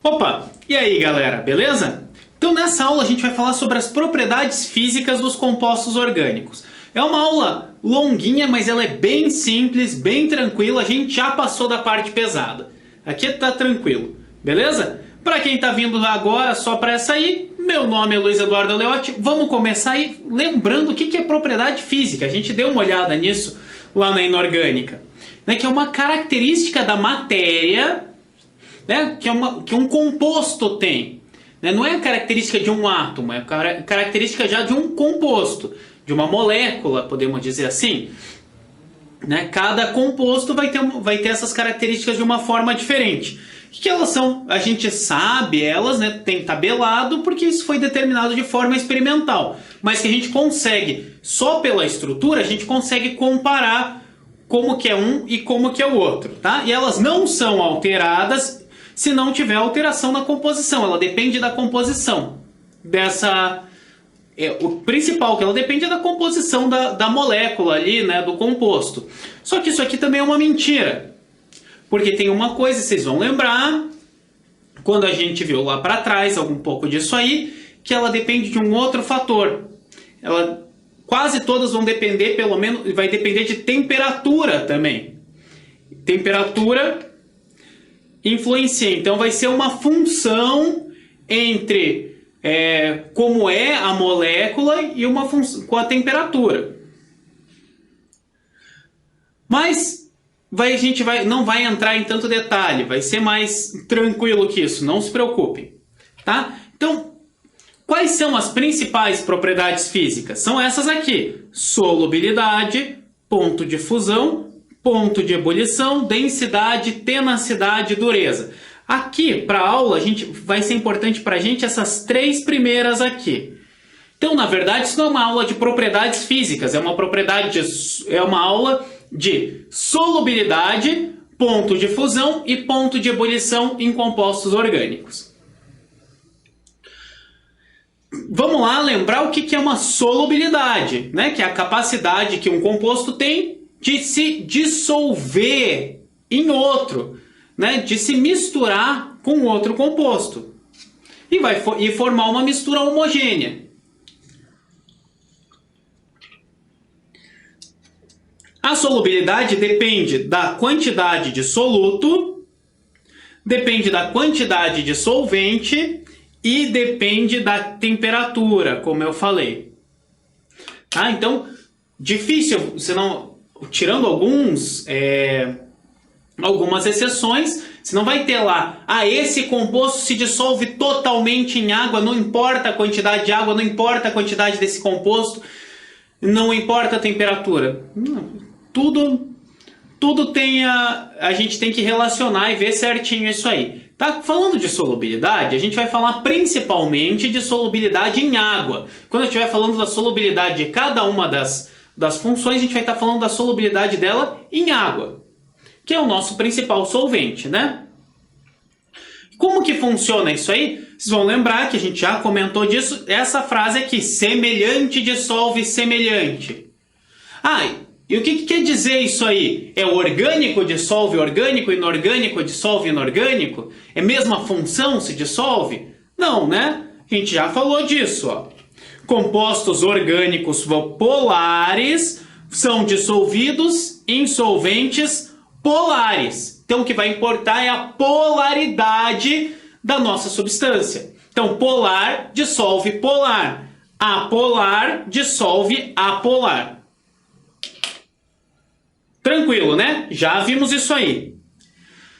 Opa! E aí, galera, beleza? Então, nessa aula a gente vai falar sobre as propriedades físicas dos compostos orgânicos. É uma aula longuinha, mas ela é bem simples, bem tranquila. A gente já passou da parte pesada. Aqui tá tranquilo, beleza? Para quem tá vindo agora só para essa aí, meu nome é Luiz Eduardo Leotti. Vamos começar aí lembrando o que é propriedade física. A gente deu uma olhada nisso lá na inorgânica, né? Que é uma característica da matéria, né, que um composto tem. Né? Não é a característica de um átomo, é a característica já de um composto, de uma molécula, podemos dizer assim. Né? Cada composto vai ter essas características de uma forma diferente. O que elas são? A gente sabe elas, né? Tem tabelado, porque isso foi determinado de forma experimental. Mas que a gente consegue, só pela estrutura, a gente consegue comparar como que é um e como que é o outro. Tá? E elas não são alteradas se não tiver alteração na composição. Ela depende da composição dessa... o principal que ela depende é da composição da molécula ali, né, do composto. Só que isso aqui também é uma mentira. Porque tem uma coisa, vocês vão lembrar, quando a gente viu lá para trás algum pouco disso aí, que ela depende de um outro fator. Quase todas vão depender, pelo menos, vai depender de temperatura também. Temperatura influencia. Então vai ser uma função entre como é a molécula e uma função com a temperatura. Mas a gente não vai entrar em tanto detalhe, vai ser mais tranquilo que isso, não se preocupem. Tá? Então, quais são as principais propriedades físicas? São essas aqui: solubilidade, ponto de fusão, ponto de ebulição, densidade, tenacidade e dureza. Aqui, para a aula, vai ser importante para a gente essas três primeiras aqui. Então, na verdade, isso não é uma aula de propriedades físicas, é uma aula de solubilidade, ponto de fusão e ponto de ebulição em compostos orgânicos. Vamos lá lembrar o que é uma solubilidade, né? Que é a capacidade que um composto tem de se dissolver em outro, né? De se misturar com outro composto e formar uma mistura homogênea. A solubilidade depende da quantidade de soluto, depende da quantidade de solvente e depende da temperatura, como eu falei. Tá? Então, difícil, tirando algumas exceções, você não vai ter lá, esse composto se dissolve totalmente em água, não importa a quantidade de água, não importa a quantidade desse composto, não importa a temperatura. Tudo a gente tem que relacionar e ver certinho isso aí. Tá? Falando de solubilidade, a gente vai falar principalmente de solubilidade em água. Quando eu estiver falando da solubilidade de cada uma das funções, a gente vai estar falando da solubilidade dela em água, que é o nosso principal solvente, né? Como que funciona isso aí? Vocês vão lembrar que a gente já comentou disso, essa frase aqui: semelhante dissolve semelhante. E o que quer dizer isso aí? É orgânico dissolve orgânico, inorgânico dissolve inorgânico? É a mesma função se dissolve? Não, né? A gente já falou disso, ó. Compostos orgânicos polares são dissolvidos em solventes polares. Então o que vai importar é a polaridade da nossa substância. Então polar dissolve polar, apolar dissolve apolar. Tranquilo, né? Já vimos isso aí.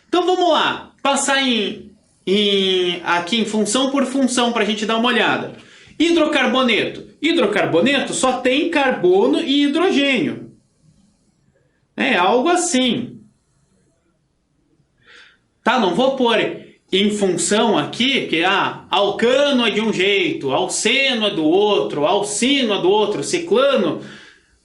Então vamos lá, passar aqui em função por função para a gente dar uma olhada. Hidrocarboneto. Hidrocarboneto só tem carbono e hidrogênio. É algo assim. Tá? Não vou pôr em função aqui que alcano é de um jeito, alceno é do outro, alcino é do outro, ciclano.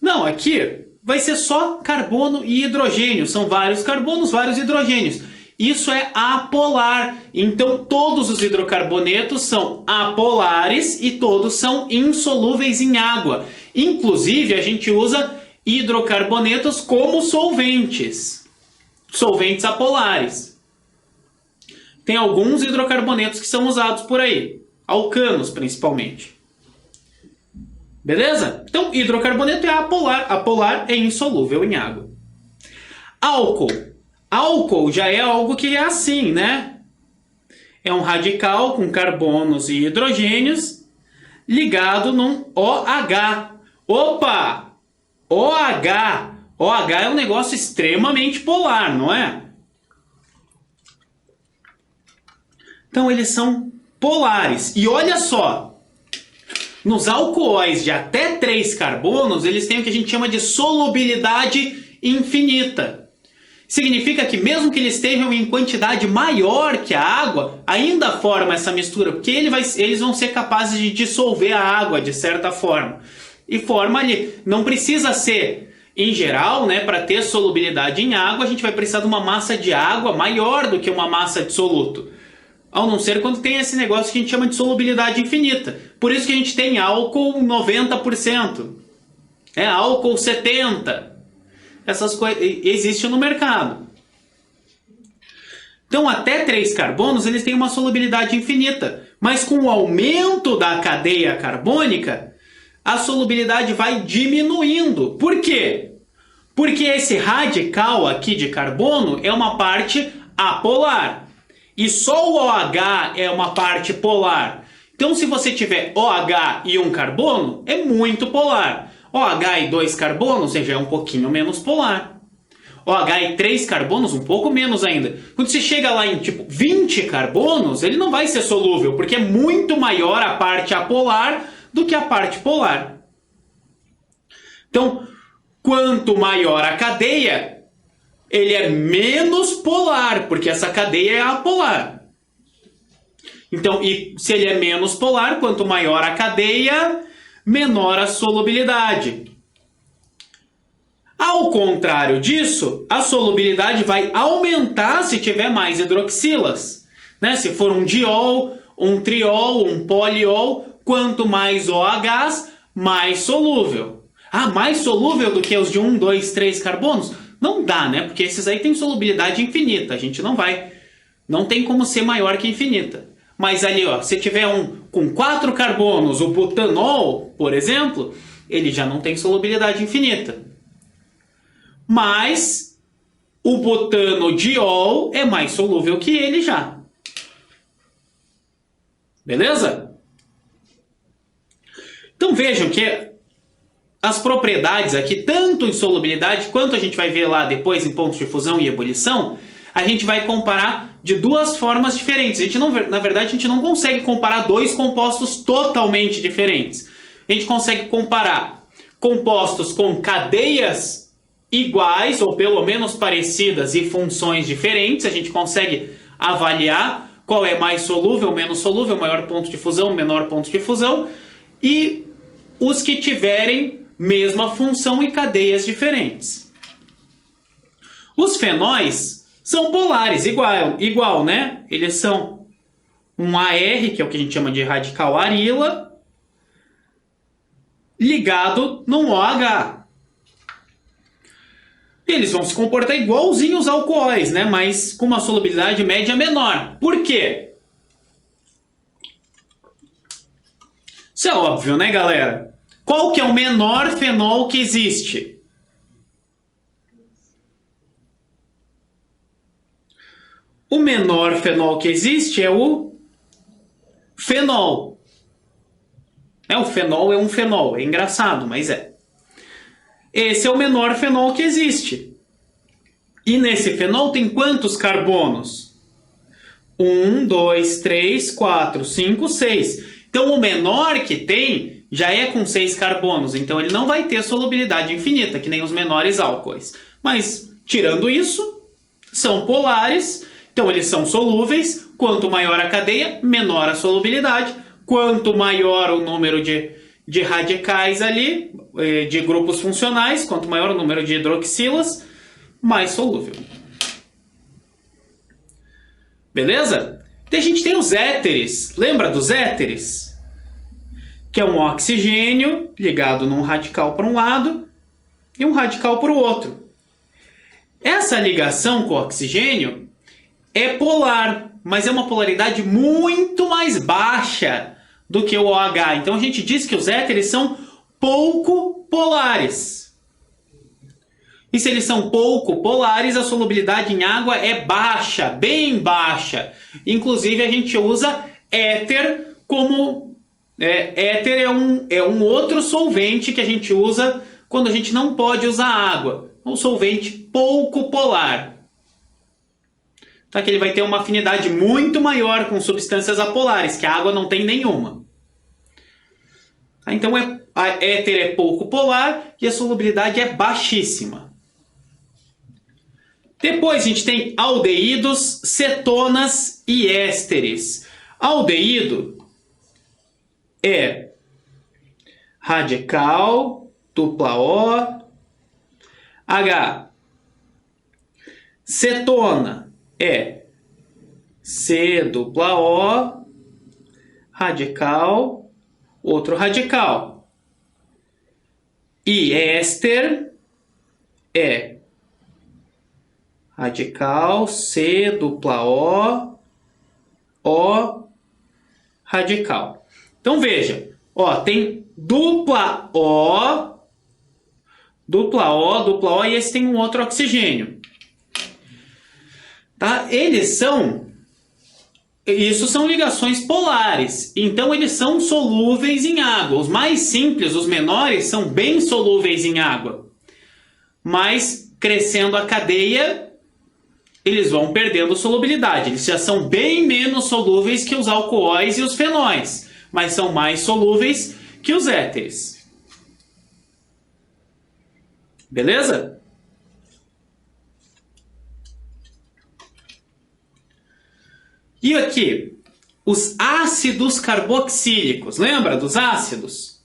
Não, aqui vai ser só carbono e hidrogênio. São vários carbonos, vários hidrogênios. Isso é apolar. Então todos os hidrocarbonetos são apolares e todos são insolúveis em água. Inclusive a gente usa hidrocarbonetos como solventes. Solventes apolares. Tem alguns hidrocarbonetos que são usados por aí, alcanos principalmente. Beleza? Então, hidrocarboneto é apolar. Apolar é insolúvel em água. Álcool. Álcool já é algo que é assim, né? É um radical com carbonos e hidrogênios ligado num OH. Opa! OH. OH é um negócio extremamente polar, não é? Então, eles são polares. E olha só, nos alcoóis de até 3 carbonos, eles têm o que a gente chama de solubilidade infinita. Significa que mesmo que eles estejam em quantidade maior que a água, ainda forma essa mistura, porque eles vão ser capazes de dissolver a água de certa forma. E forma ali. Não precisa ser, em geral, né, para ter solubilidade em água, a gente vai precisar de uma massa de água maior do que uma massa de soluto. Ao não ser quando tem esse negócio que a gente chama de solubilidade infinita. Por isso que a gente tem álcool 90%. Álcool 70%. Essas coisas existem no mercado. Então, até 3 carbonos, eles têm uma solubilidade infinita. Mas com o aumento da cadeia carbônica, a solubilidade vai diminuindo. Por quê? Porque esse radical aqui de carbono é uma parte apolar. E só o OH é uma parte polar. Então, se você tiver OH e um carbono, é muito polar. OH e 2 carbonos já é um pouquinho menos polar. OH e 3 carbonos, um pouco menos ainda. Quando você chega lá em tipo 20 carbonos, ele não vai ser solúvel, porque é muito maior a parte apolar do que a parte polar. Então, quanto maior a cadeia, ele é menos polar, porque essa cadeia é apolar. Então, e se ele é menos polar, quanto maior a cadeia, menor a solubilidade. Ao contrário disso, a solubilidade vai aumentar se tiver mais hidroxilas. Né? Se for um diol, um triol, um poliol, quanto mais OHs, mais solúvel. Mais solúvel do que os de 1, 2, 3 carbonos? Não dá, né? Porque esses aí têm solubilidade infinita. A gente não tem como ser maior que infinita. Mas ali, ó, se tiver um com 4 carbonos, o butanol, por exemplo, ele já não tem solubilidade infinita. Mas o butanodiol é mais solúvel que ele já. Beleza? Então vejam que as propriedades aqui, tanto em solubilidade, quanto a gente vai ver lá depois em pontos de fusão e ebulição, a gente vai comparar de 2 formas diferentes. Na verdade, a gente não consegue comparar 2 compostos totalmente diferentes. A gente consegue comparar compostos com cadeias iguais, ou pelo menos parecidas, e funções diferentes. A gente consegue avaliar qual é mais solúvel, menos solúvel, maior ponto de fusão, menor ponto de fusão, e os que tiverem mesma função e cadeias diferentes. Os fenóis são polares, igual, né? Eles são um AR, que é o que a gente chama de radical arila, ligado num OH. Eles vão se comportar igualzinho os alcoóis, né? Mas com uma solubilidade média menor. Por quê? Isso é óbvio, né, galera? Qual que é o menor fenol que existe? O menor fenol que existe é o fenol. O fenol é um fenol. É engraçado, mas é. Esse é o menor fenol que existe. E nesse fenol tem quantos carbonos? 1, 2, 3, 4, 5, 6. Então o menor que tem já é com 6 carbonos, então ele não vai ter solubilidade infinita, que nem os menores álcoois. Mas, tirando isso, são polares, então eles são solúveis. Quanto maior a cadeia, menor a solubilidade. Quanto maior o número de radicais ali, de grupos funcionais, quanto maior o número de hidroxilas, mais solúvel. Beleza? E a gente tem os éteres. Lembra dos éteres? Que é um oxigênio ligado num radical para um lado e um radical para o outro. Essa ligação com o oxigênio é polar. mas é uma polaridade muito mais baixa do que o OH. Então a gente diz que os éteres são pouco polares. E se eles são pouco polares, a solubilidade em água é baixa, bem baixa. Inclusive a gente usa éter como... éter é um outro solvente que a gente usa quando a gente não pode usar água. Um solvente pouco polar. Tá? Que ele vai ter uma afinidade muito maior com substâncias apolares, que a água não tem nenhuma. Tá? Então a éter é pouco polar e a solubilidade é baixíssima. Depois a gente tem aldeídos, cetonas e ésteres. Aldeído é radical, dupla O, H. Cetona é C dupla O, radical, outro radical. E éster é radical, C dupla O, radical. Então veja, ó, tem dupla O, e esse tem um outro oxigênio. Tá? Isso são ligações polares, então eles são solúveis em água. Os mais simples, os menores, são bem solúveis em água. Mas crescendo a cadeia, eles vão perdendo solubilidade. Eles já são bem menos solúveis que os alcoóis e os fenóis, mas são mais solúveis que os éteres. Beleza? E aqui, os ácidos carboxílicos. Lembra dos ácidos?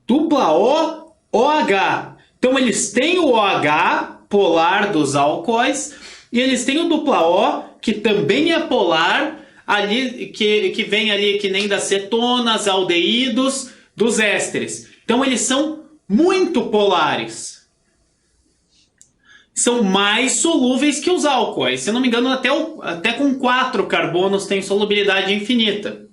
Dupla O, OH. Então eles têm o OH polar dos álcoois e eles têm o dupla O, que também é polar, ali, que vem ali que nem das cetonas, aldeídos, dos ésteres. Então eles são muito polares. São mais solúveis que os álcoois. Se não me engano, até com 4 carbonos tem solubilidade infinita.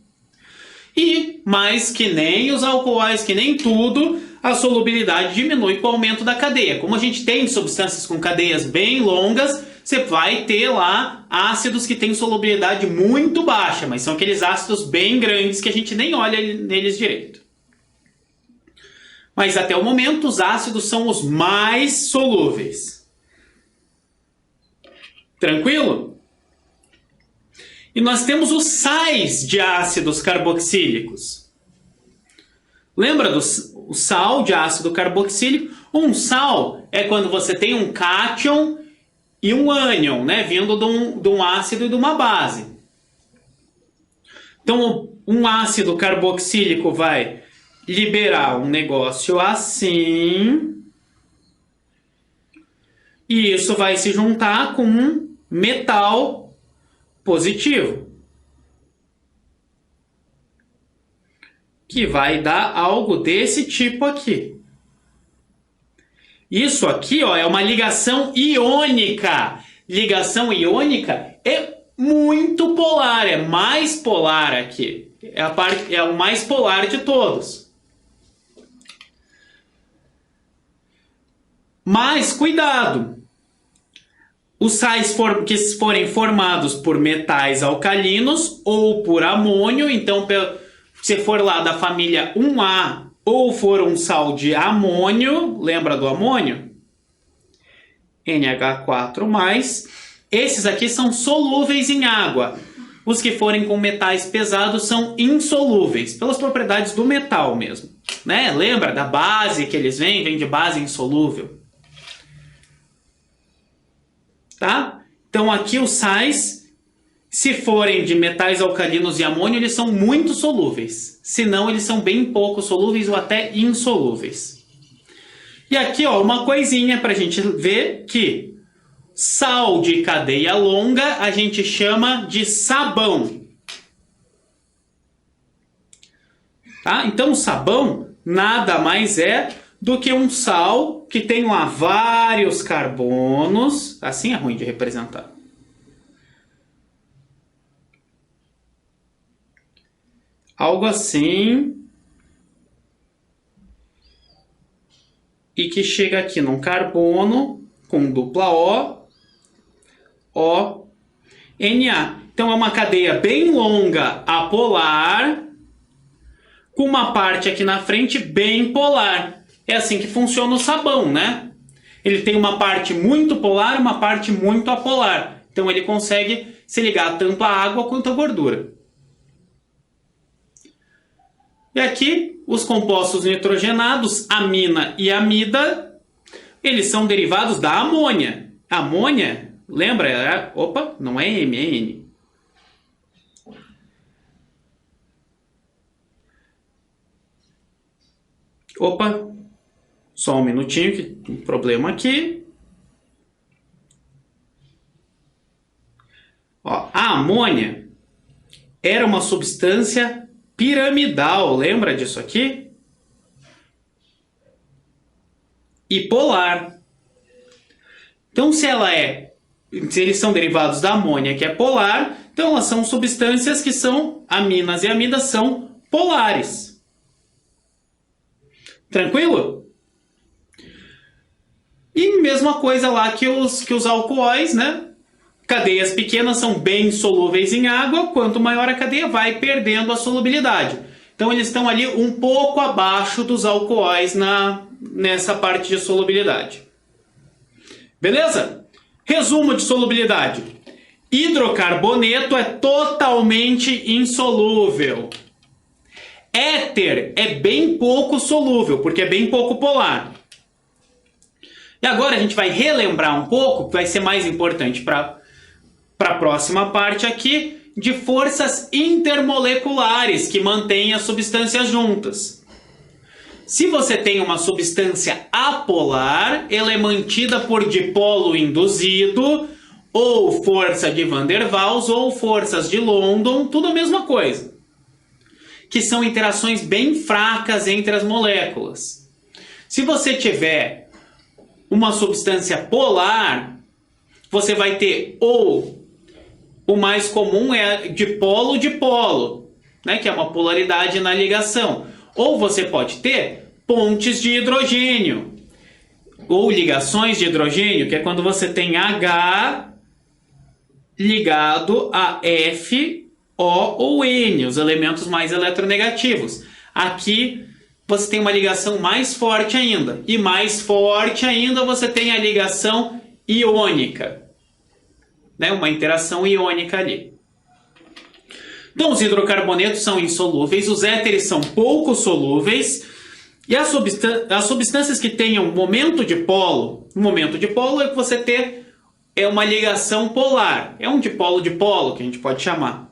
E, mais que nem os alcoóis, que nem tudo, a solubilidade diminui com o aumento da cadeia. Como a gente tem substâncias com cadeias bem longas, você vai ter lá ácidos que têm solubilidade muito baixa, mas são aqueles ácidos bem grandes que a gente nem olha neles direito. Mas até o momento, os ácidos são os mais solúveis. Tranquilo? E nós temos os sais de ácidos carboxílicos. Lembra do sal de ácido carboxílico? Um sal é quando você tem um cátion e um ânion, né, vindo de um ácido e de uma base. Então, um ácido carboxílico vai liberar um negócio assim, e isso vai se juntar com um metal positivo, que vai dar algo desse tipo aqui. Isso aqui, ó, é uma ligação iônica. Ligação iônica é muito polar, é mais polar aqui. É o mais polar de todos. Mas cuidado! Os sais que forem formados por metais alcalinos ou por amônio, então se for lá da família 1A ou for um sal de amônio, lembra do amônio? NH4+, esses aqui são solúveis em água. Os que forem com metais pesados são insolúveis, pelas propriedades do metal mesmo. Né? Lembra da base que eles vêm de base insolúvel. Tá? Então aqui os sais, se forem de metais alcalinos e amônio, eles são muito solúveis. Se não, eles são bem pouco solúveis ou até insolúveis. E aqui, ó, uma coisinha para a gente ver que sal de cadeia longa a gente chama de sabão. Tá? Então o sabão nada mais é do que um sal que tem lá vários carbonos, assim é ruim de representar, Algo assim. E que chega aqui num carbono com dupla O, Na. Então é uma cadeia bem longa apolar, com uma parte aqui na frente bem polar. É assim que funciona o sabão, né? Ele tem uma parte muito polar e uma parte muito apolar. Então ele consegue se ligar tanto à água quanto à gordura. E aqui, os compostos nitrogenados, amina e amida, eles são derivados da amônia. A amônia, lembra? Opa, não é M, é N. Opa, só um minutinho, que tem um problema aqui. Ó, a amônia era uma substância piramidal, lembra disso aqui? E polar. Então, se eles são derivados da amônia, que é polar, então elas são substâncias que são, aminas e amidas são polares. Tranquilo? E mesma coisa lá que os alcoóis, né? Cadeias pequenas são bem solúveis em água, quanto maior a cadeia vai perdendo a solubilidade. Então eles estão ali um pouco abaixo dos alcoóis nessa parte de solubilidade. Beleza? Resumo de solubilidade. Hidrocarboneto é totalmente insolúvel. Éter é bem pouco solúvel, porque é bem pouco polar. E agora a gente vai relembrar um pouco, que vai ser mais importante para a próxima parte aqui, de forças intermoleculares que mantêm as substâncias juntas. Se você tem uma substância apolar, ela é mantida por dipolo induzido, ou força de Van der Waals, ou forças de London, tudo a mesma coisa. Que são interações bem fracas entre as moléculas. Se você tiver uma substância polar, você vai ter ou o mais comum é dipolo-dipolo, né, que é uma polaridade na ligação. Ou você pode ter pontes de hidrogênio, ou ligações de hidrogênio, que é quando você tem H ligado a F, O ou N, os elementos mais eletronegativos. Aqui você tem uma ligação mais forte ainda. E mais forte ainda você tem a ligação iônica. Né? Uma interação iônica ali. Então os hidrocarbonetos são insolúveis, os éteres são pouco solúveis. E as substâncias que tenham momento dipolo é que você tem uma ligação polar. É um dipolo-dipolo que a gente pode chamar.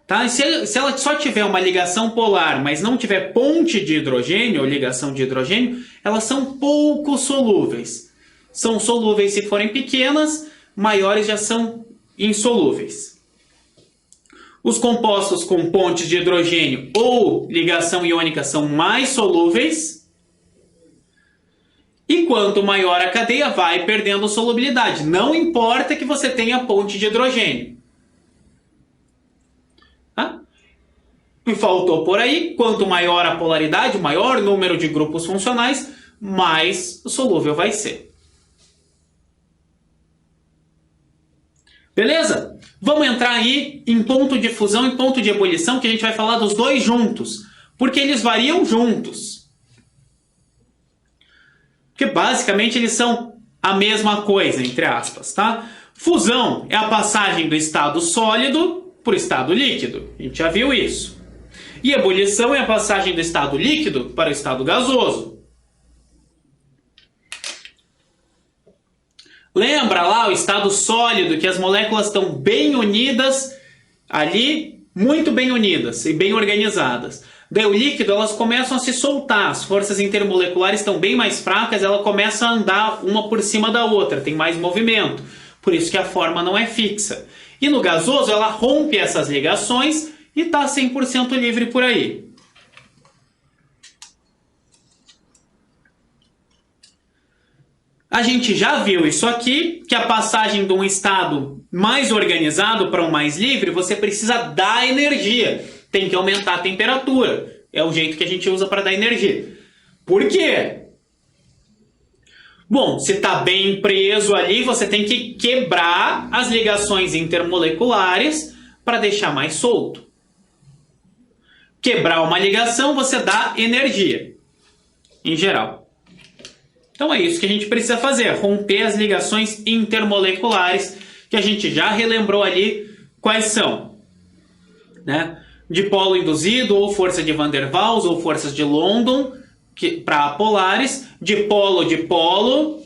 Tá? Se ela só tiver uma ligação polar, mas não tiver ponte de hidrogênio ou ligação de hidrogênio, elas são pouco solúveis. São solúveis se forem pequenas, maiores já são insolúveis. Os compostos com pontes de hidrogênio ou ligação iônica são mais solúveis. E quanto maior a cadeia, vai perdendo solubilidade. Não importa que você tenha ponte de hidrogênio. Me faltou por aí, quanto maior a polaridade, maior número de grupos funcionais, mais solúvel vai ser. Beleza? Vamos entrar aí em ponto de fusão e ponto de ebulição, que a gente vai falar dos dois juntos, porque eles variam juntos. Porque basicamente eles são a mesma coisa, entre aspas, tá? Fusão é a passagem do estado sólido para o estado líquido. A gente já viu isso. E ebulição é a passagem do estado líquido para o estado gasoso. Lembra lá o estado sólido, que as moléculas estão bem unidas ali, muito bem unidas e bem organizadas. Daí o líquido, elas começam a se soltar, as forças intermoleculares estão bem mais fracas, ela começa a andar uma por cima da outra, tem mais movimento. Por isso que a forma não é fixa. E no gasoso, ela rompe essas ligações e está 100% livre por aí. A gente já viu isso aqui, que a passagem de um estado mais organizado para um mais livre, você precisa dar energia. tem que aumentar a temperatura. É o jeito que a gente usa para dar energia. Por quê? Bom, se está bem preso ali, você tem que quebrar as ligações intermoleculares para deixar mais solto. Quebrar uma ligação, você dá energia, em geral. Então é isso que a gente precisa fazer, romper as ligações intermoleculares, que a gente já relembrou ali quais são, né? Dipolo induzido, ou força de Van der Waals, ou forças de London, para apolares, dipolo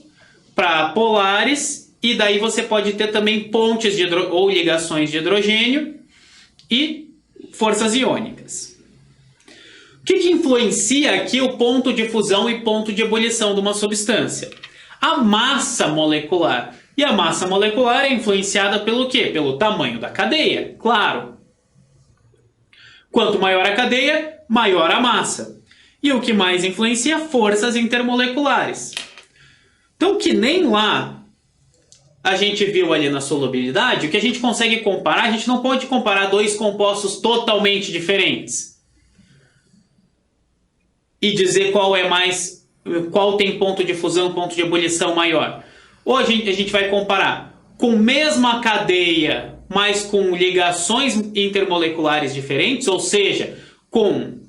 para polares, e daí você pode ter também pontes ou ligações de hidrogênio e forças iônicas. O que influencia aqui o ponto de fusão e ponto de ebulição de uma substância? A massa molecular. E a massa molecular é influenciada pelo quê? Pelo tamanho da cadeia, claro. Quanto maior a cadeia, maior a massa. E o que mais influencia? Forças intermoleculares. Então, que nem lá a gente viu ali na solubilidade, o que a gente consegue comparar, a gente não pode comparar dois compostos totalmente diferentes e dizer qual tem ponto de fusão, ponto de ebulição maior. Ou a gente vai comparar com mesma cadeia, mas com ligações intermoleculares diferentes, ou seja, com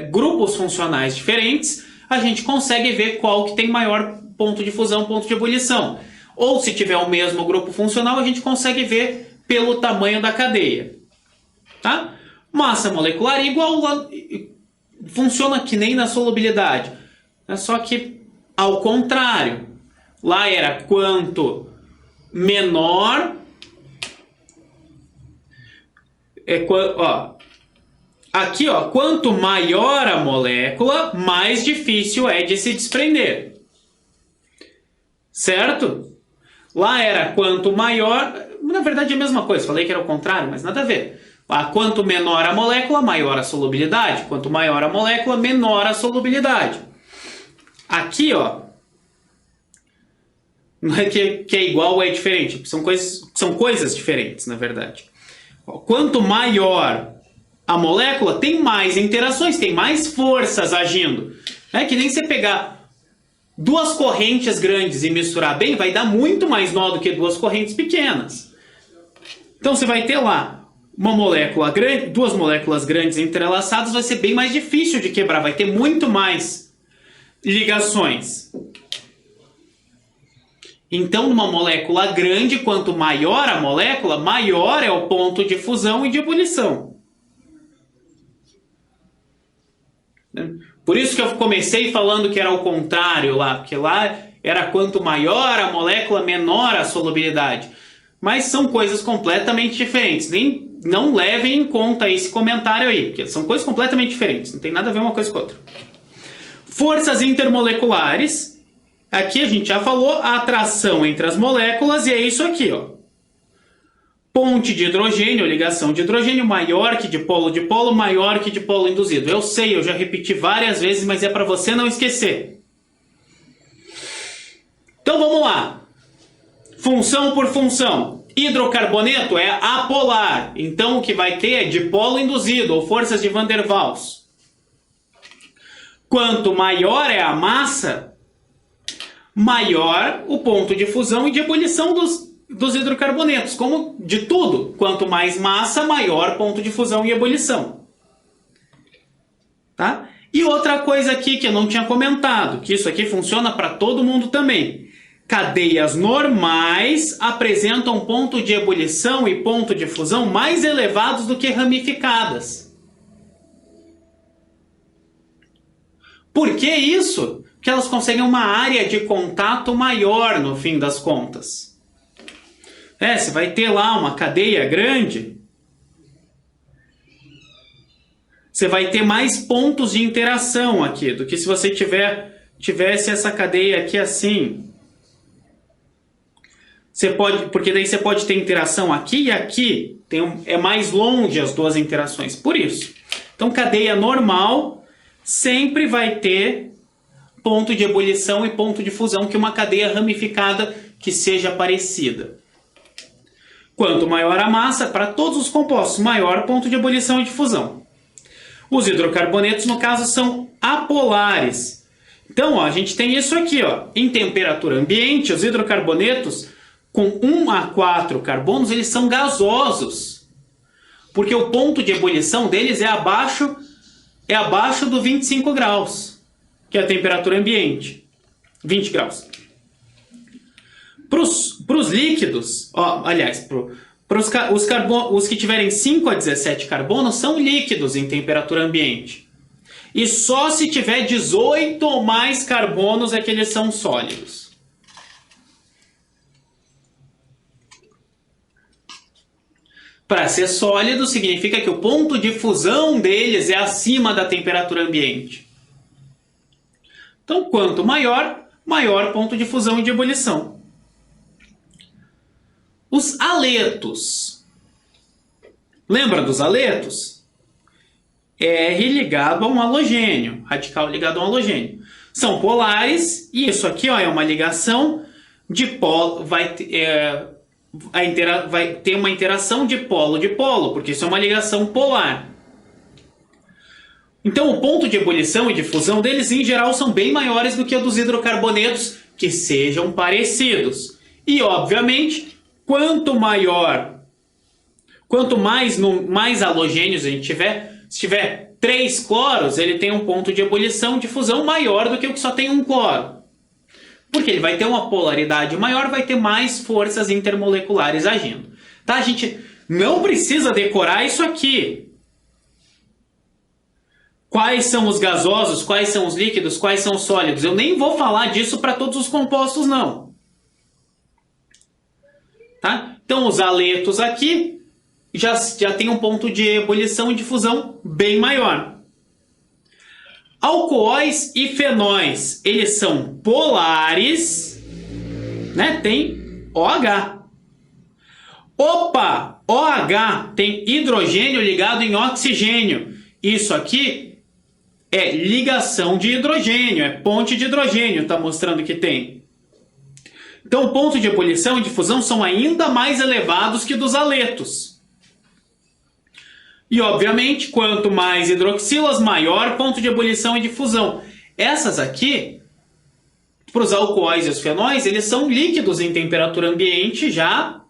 grupos funcionais diferentes, a gente consegue ver qual que tem maior ponto de fusão, ponto de ebulição. Ou se tiver o mesmo grupo funcional, a gente consegue ver pelo tamanho da cadeia. Tá? Massa molecular é igual, funciona que nem na solubilidade, só que ao contrário. Lá era quanto menor, aqui, quanto maior a molécula, mais difícil é de se desprender. Certo? Lá era quanto maior, na verdade é a mesma coisa, falei que era o contrário, mas nada a ver. Lá, quanto menor a molécula, maior a solubilidade. Quanto maior a molécula, menor a solubilidade. Aqui, não é que é igual ou é diferente, são coisas diferentes, na verdade. Quanto maior a molécula, tem mais interações, tem mais forças agindo. É que nem você pegar duas correntes grandes e misturar bem, vai dar muito mais nó do que duas correntes pequenas. Então você vai ter lá uma molécula grande, duas moléculas grandes entrelaçadas, vai ser bem mais difícil de quebrar, vai ter muito mais ligações. Então, numa molécula grande, quanto maior a molécula, maior é o ponto de fusão e de ebulição. Por isso que eu comecei falando que era o contrário lá, porque lá era quanto maior a molécula, menor a solubilidade. Mas são coisas completamente diferentes. Não levem em conta esse comentário aí, porque são coisas completamente diferentes. Não tem nada a ver uma coisa com a outra. Forças intermoleculares. Aqui a gente já falou a atração entre as moléculas e é isso aqui, Ponte de hidrogênio, ligação de hidrogênio, maior que dipolo, maior que dipolo induzido. Eu sei, eu já repeti várias vezes, mas é para você não esquecer. Então vamos lá. Função por função. Hidrocarboneto é apolar. Então o que vai ter é dipolo induzido, ou forças de Van der Waals. Quanto maior é a massa, maior o ponto de fusão e de ebulição dos hidrocarbonetos. Como de tudo, quanto mais massa, maior ponto de fusão e ebulição. Tá? E outra coisa aqui que eu não tinha comentado, que isso aqui funciona para todo mundo também. Cadeias normais apresentam ponto de ebulição e ponto de fusão mais elevados do que ramificadas. Por que isso? Porque elas conseguem uma área de contato maior no fim das contas. Você vai ter lá uma cadeia grande, você vai ter mais pontos de interação aqui do que se você tivesse essa cadeia aqui assim. Porque daí você pode ter interação aqui e aqui, é mais longe as duas interações, por isso. Então, cadeia normal sempre vai ter ponto de ebulição e ponto de fusão que uma cadeia ramificada que seja parecida. Quanto maior a massa, para todos os compostos, maior ponto de ebulição e de fusão. Os hidrocarbonetos, no caso, são apolares. Então, ó, a gente tem isso aqui, ó. Em temperatura ambiente, os hidrocarbonetos com 1 a 4 carbonos, eles são gasosos. Porque o ponto de ebulição deles é abaixo do 25 graus, que é a temperatura ambiente. 20 graus. Para os líquidos, ó, aliás, os que tiverem 5 a 17 carbonos são líquidos em temperatura ambiente. E só se tiver 18 ou mais carbonos é que eles são sólidos. Para ser sólido, significa que o ponto de fusão deles é acima da temperatura ambiente. Então, quanto maior, maior ponto de fusão e de ebulição. Os haletos. Lembra dos haletos? R ligado a um halogênio, radical ligado a um halogênio. São polares, e isso aqui, ó, é uma ligação de polo, vai ter uma interação de polo, porque isso é uma ligação polar. Então, o ponto de ebulição e de fusão deles, em geral, são bem maiores do que o dos hidrocarbonetos, que sejam parecidos. E, obviamente, quanto mais halogênios a gente tiver, se tiver 3 cloros, ele tem um ponto de ebulição e de fusão maior do que o que só tem um cloro. Porque ele vai ter uma polaridade maior, vai ter mais forças intermoleculares agindo. Tá? A gente não precisa decorar isso aqui. Quais são os gasosos, quais são os líquidos, quais são os sólidos. Eu nem vou falar disso para todos os compostos, não. Tá? Então, os haletos aqui já tem um ponto de ebulição e de fusão bem maior. Alcoóis e fenóis, eles são polares, né? Tem OH. Opa! OH tem hidrogênio ligado em oxigênio. Isso aqui é ligação de hidrogênio, é ponte de hidrogênio, está mostrando que tem. Então, o ponto de ebulição e de fusão são ainda mais elevados que dos haletos. E, obviamente, quanto mais hidroxilas, maior ponto de ebulição e de fusão. Essas aqui, para os alcoóis e os fenóis, eles são líquidos em temperatura ambiente já.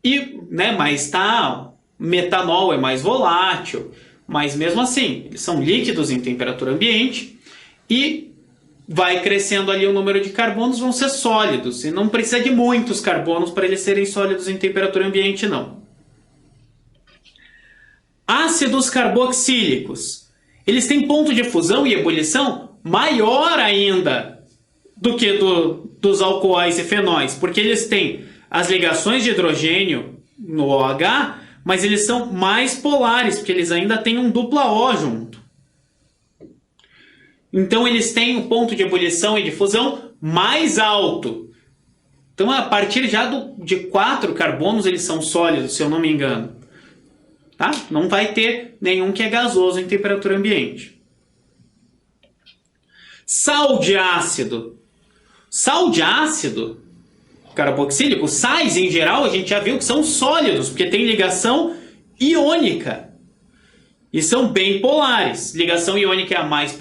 E, né, mas metanol é mais volátil. Mas, mesmo assim, eles são líquidos em temperatura ambiente. E vai crescendo ali o número de carbonos, vão ser sólidos. E não precisa de muitos carbonos para eles serem sólidos em temperatura ambiente, não. Ácidos carboxílicos. Eles têm ponto de fusão e ebulição maior ainda do que dos alcoóis e fenóis, porque eles têm as ligações de hidrogênio no OH, mas eles são mais polares, porque eles ainda têm um dupla O junto. Então eles têm um ponto de ebulição e de fusão mais alto. Então, a partir já de 4 carbonos, eles são sólidos, se eu não me engano. Tá? Não vai ter nenhum que é gasoso em temperatura ambiente. Sal de ácido. Sal de ácido carboxílico, sais em geral, a gente já viu que são sólidos, porque tem ligação iônica. E são bem polares. Ligação iônica é a mais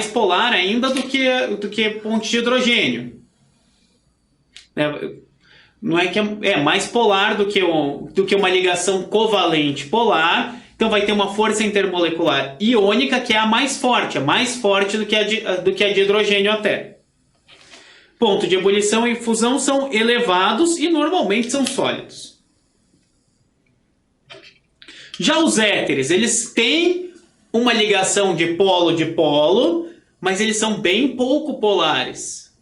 polar ainda do que ponte de hidrogênio. Não é que é mais polar do que uma ligação covalente polar. Então vai ter uma força intermolecular iônica que é a mais forte do que a de hidrogênio até. Ponto de ebulição e fusão são elevados e normalmente são sólidos. Já os éteres, eles têm uma ligação de polo, mas eles são bem pouco polares.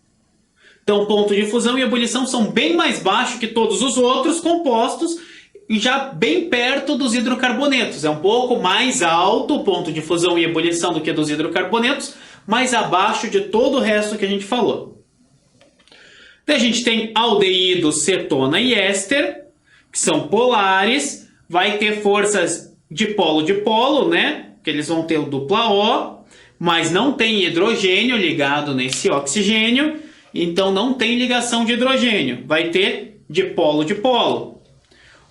Então, ponto de fusão e ebulição são bem mais baixos que todos os outros compostos e já bem perto dos hidrocarbonetos. É um pouco mais alto o ponto de fusão e ebulição do que dos hidrocarbonetos, mas abaixo de todo o resto que a gente falou. Daí a gente tem aldeídos, cetona e éster, que são polares, vai ter forças de polo, né? Que eles vão ter o dupla O, mas não tem hidrogênio ligado nesse oxigênio, então não tem ligação de hidrogênio. Vai ter de polo.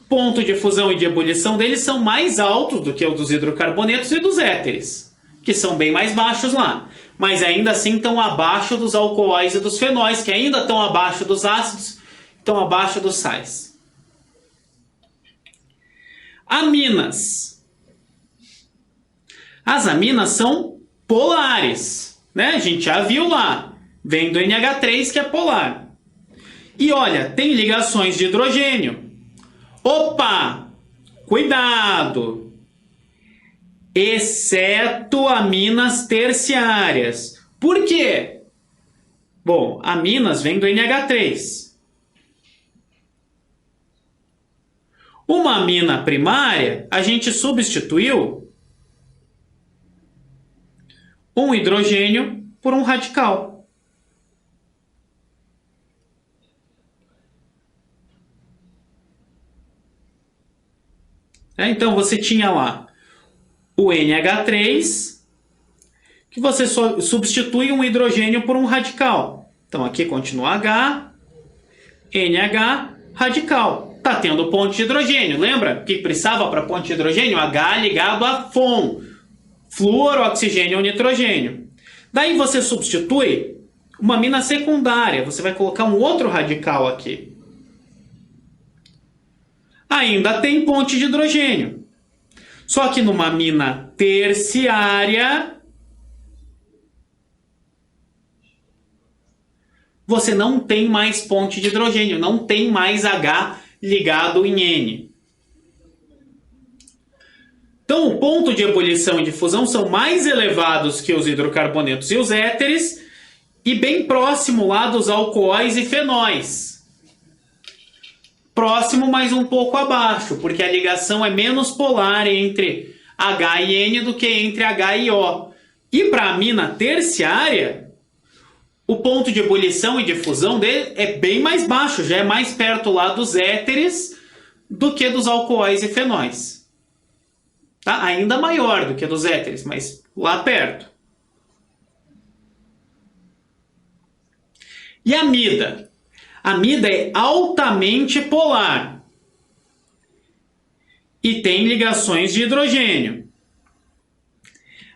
Ponto de fusão e de ebulição deles são mais altos do que o dos hidrocarbonetos e dos éteres, que são bem mais baixos lá. Mas ainda assim estão abaixo dos alcoóis e dos fenóis, que ainda estão abaixo dos ácidos, estão abaixo dos sais. Aminas. As aminas são polares, né? A gente já viu lá. Vem do NH3, que é polar. E olha, tem ligações de hidrogênio. Opa! Cuidado! Exceto aminas terciárias. Por quê? Bom, aminas vem do NH3. Uma amina primária, a gente substituiu um hidrogênio por um radical. Então você tinha lá o NH3, que você substitui um hidrogênio por um radical. Então aqui continua H, NH, radical. Está tendo ponte de hidrogênio. Lembra que precisava para ponte de hidrogênio? H ligado a FON, flúor, oxigênio ou nitrogênio. Daí você substitui uma amina secundária. Você vai colocar um outro radical aqui. Ainda tem ponte de hidrogênio. Só que numa amina terciária, você não tem mais ponte de hidrogênio, não tem mais H ligado em N. Então, o ponto de ebulição e de fusão são mais elevados que os hidrocarbonetos e os éteres e bem próximo lá dos alcoóis e fenóis. Próximo, mas um pouco abaixo, porque a ligação é menos polar entre H e N do que entre H e O. E para a amina terciária, o ponto de ebulição e de fusão dele é bem mais baixo, já é mais perto lá dos éteres do que dos alcoóis e fenóis. Tá? Ainda maior do que dos éteres, mas lá perto. E a amida? A amida é altamente polar e tem ligações de hidrogênio.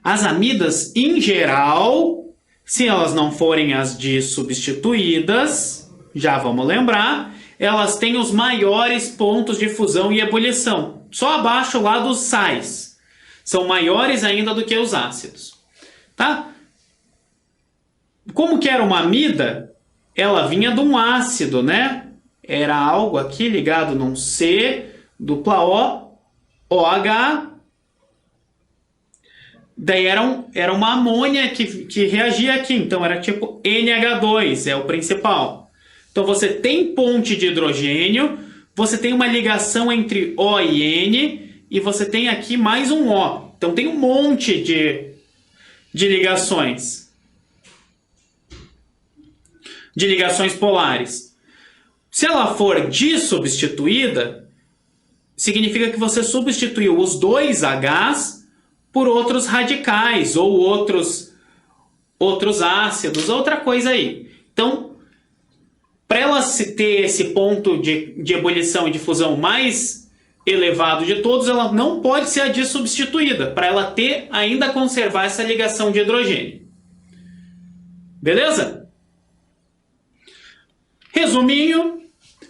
As amidas, em geral, se elas não forem as dissubstituídas, já vamos lembrar, elas têm os maiores pontos de fusão e ebulição, só abaixo lá dos sais. São maiores ainda do que os ácidos. Tá? Como que era uma amida? Ela vinha de um ácido, né? Era algo aqui ligado num C, dupla O, OH. Daí era uma amônia que reagia aqui. Então era tipo NH2, é o principal. Então você tem ponte de hidrogênio, você tem uma ligação entre O e N, e você tem aqui mais um O. Então tem um monte de ligações. De ligações polares. Se ela for dissubstituída, significa que você substituiu os dois Hs por outros radicais ou outros ácidos, outra coisa aí. Então, para ela ter esse ponto de ebulição e de fusão mais elevado de todos, ela não pode ser a dissubstituída, para ela ainda conservar essa ligação de hidrogênio. Beleza? Resuminho,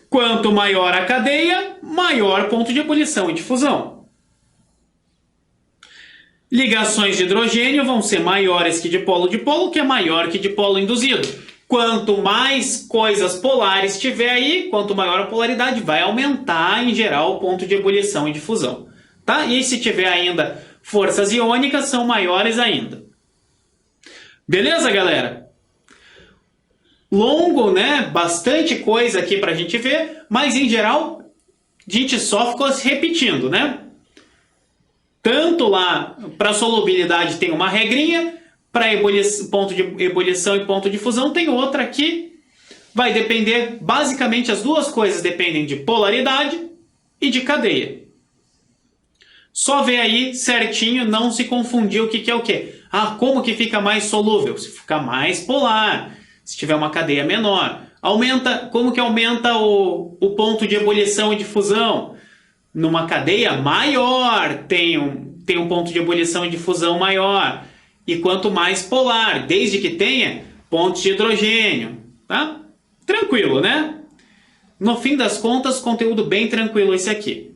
quanto maior a cadeia, maior ponto de ebulição e de fusão. Ligações de hidrogênio vão ser maiores que de polo, que é maior que de polo induzido. Quanto mais coisas polares tiver aí, quanto maior a polaridade, vai aumentar, em geral, o ponto de ebulição e de fusão. Tá? E se tiver ainda forças iônicas, são maiores ainda. Beleza, galera? Longo, né? Bastante coisa aqui para a gente ver, mas em geral a gente só ficou se repetindo, né? Tanto lá para solubilidade tem uma regrinha, para ponto de ebulição e ponto de fusão tem outra aqui. Vai depender, basicamente as duas coisas dependem de polaridade e de cadeia. Só ver aí certinho, não se confundir o que é o que. Ah, como que fica mais solúvel? Se ficar mais polar. Se tiver uma cadeia menor. Como que aumenta o ponto de ebulição e de fusão? Numa cadeia maior tem um ponto de ebulição e de fusão maior. E quanto mais polar, desde que tenha pontos de hidrogênio. Tá? Tranquilo, né? No fim das contas, conteúdo bem tranquilo esse aqui.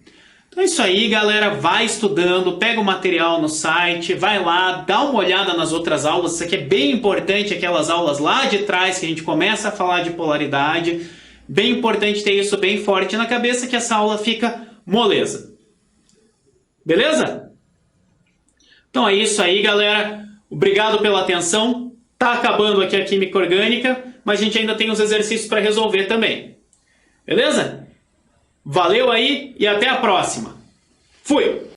Então é isso aí, galera. Vai estudando, pega o material no site, vai lá, dá uma olhada nas outras aulas. Isso aqui é bem importante, aquelas aulas lá de trás que a gente começa a falar de polaridade. Bem importante ter isso bem forte na cabeça, que essa aula fica moleza. Beleza? Então é isso aí, galera. Obrigado pela atenção. Tá acabando aqui a química orgânica, mas a gente ainda tem os exercícios para resolver também. Beleza? Valeu aí e até a próxima. Fui!